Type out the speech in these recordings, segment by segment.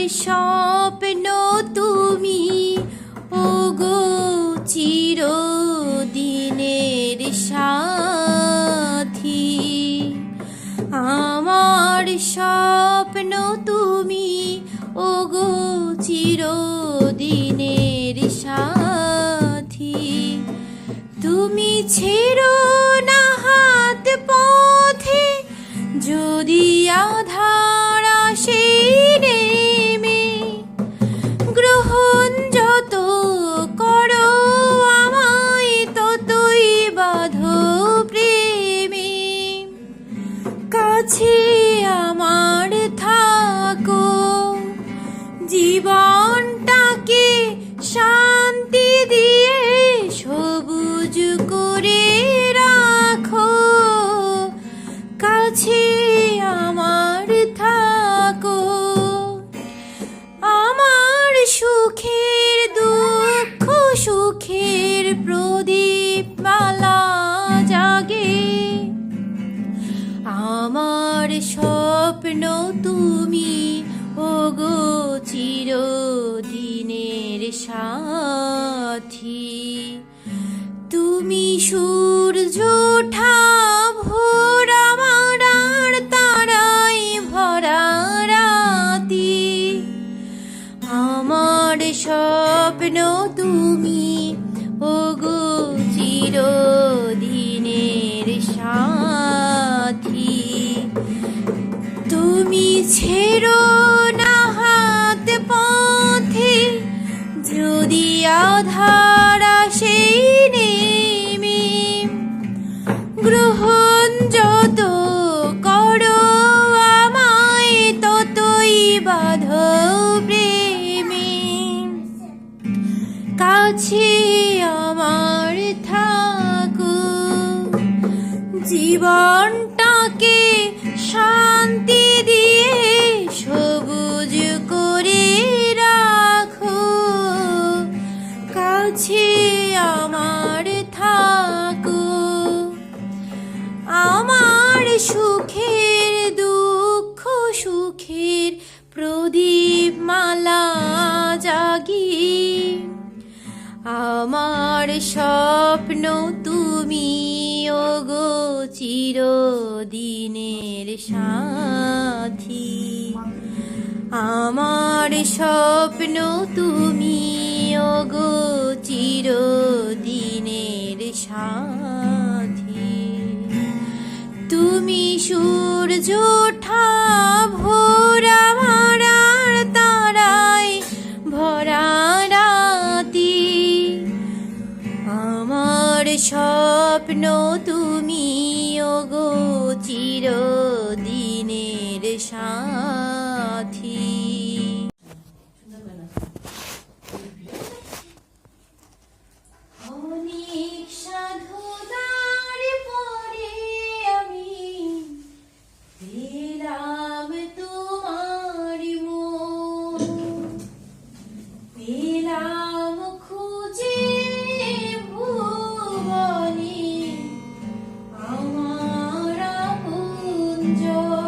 স্বপ্ন তুমি ওগো চিরদিনের সাথী। আমার স্বপ্ন তুমি ওগো চিরদিনের সাথী। তুমি ছেড়ো না হাত পথে যদি আধার আসে নেমে। গ্রহণ যত করো আমায় ততই বাঁধো প্রেমে। কাছে আমার থাকো, জীবনটাকে শান্তি দিয়ে সবুজ করে রাখো। কাছে আমার থাকো, আমার সুখের দুঃখ সুখের প্রদীপ মালা জাগে। আমার স্বপ্ন তুমি ওগো চিরদিনের সাথী। তুমি সূর্য ওঠা ভোর আমার আর তারাই ভরা রাতি। আমার স্বপ্ন তুমি ওগো চিরদিনের সাথী। তুমি ছেড়ো না হাত পথে যদি আধার আসে নেমে। গ্রহণ যত করো আমায় ততই বাঁধো প্রেমে। কাছে আমার থাকো, জীবনটাকে শান্তি দিয়ে সবুজ করে রাখো। কাছে আমার থাকো, আমার সুখের দুঃখ সুখের প্রদীপ মালা জাগি। আমার স্বপ্ন তুমি ওগো চিরদিনের সাথী। আমার স্বপ্ন তুমি ওগো চিরদিনের সাথী। তুমি সূর্য ওঠা ভোর আমার আর তারায় ভরা রাতি। আমার স্বপ্ন তুমি ওগো চিরদিনের সাথী। অনেক সাধনার পরে আমি পেলাম তোমার মন। পেলাম খুঁজে ভুবনে আমার আপনজন।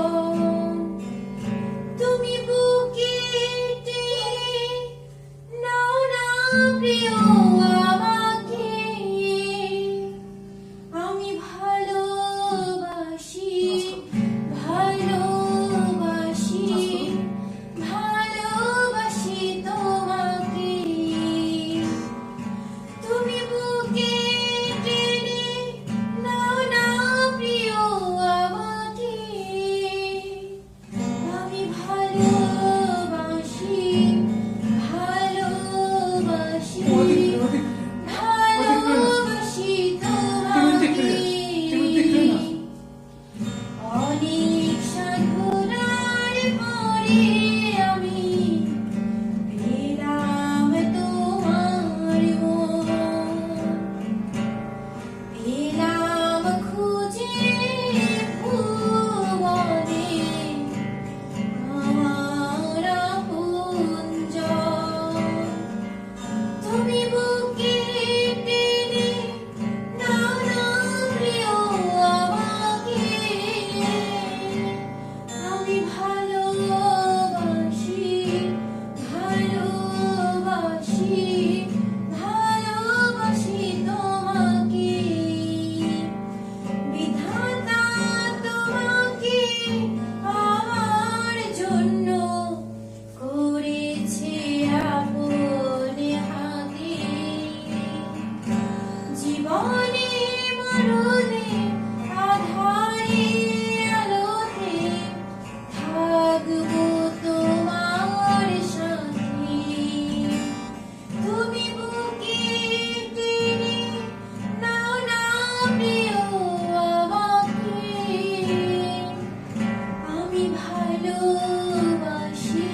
ভালোবাসি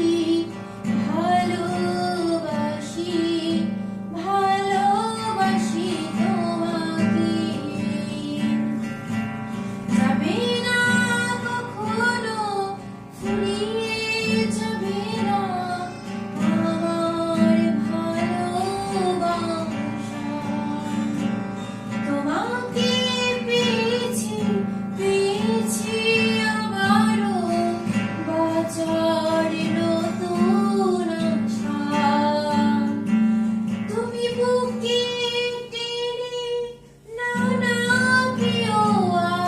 ভালোবাসি ভালোবাসি তোমাকে যাবে না কখনো ফুরিয়ে যাবে না আমার ভালোবাসা তোমাকে পেয়েছি পেয়েছি আবারও বাঁচার নতুন আশা তুমি বুকে টেনে নাও না প্রিয়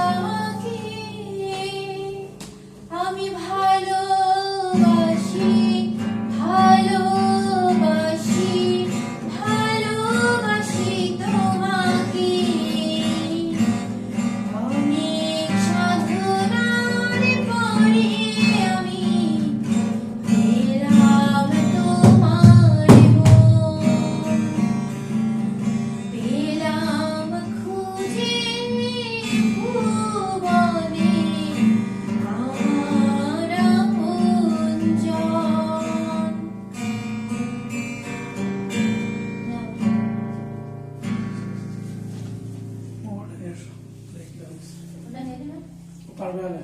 আমাকে আমি ভালোবাসি ভালোবাসি ভালোবাসি তোমাকে অনেক সাধনার পরে আমি পেলাম তোমার মন পেলাম খুঁজে ভুবনে আমার আপনজন What is like this? ওটা নেবে না পারবে না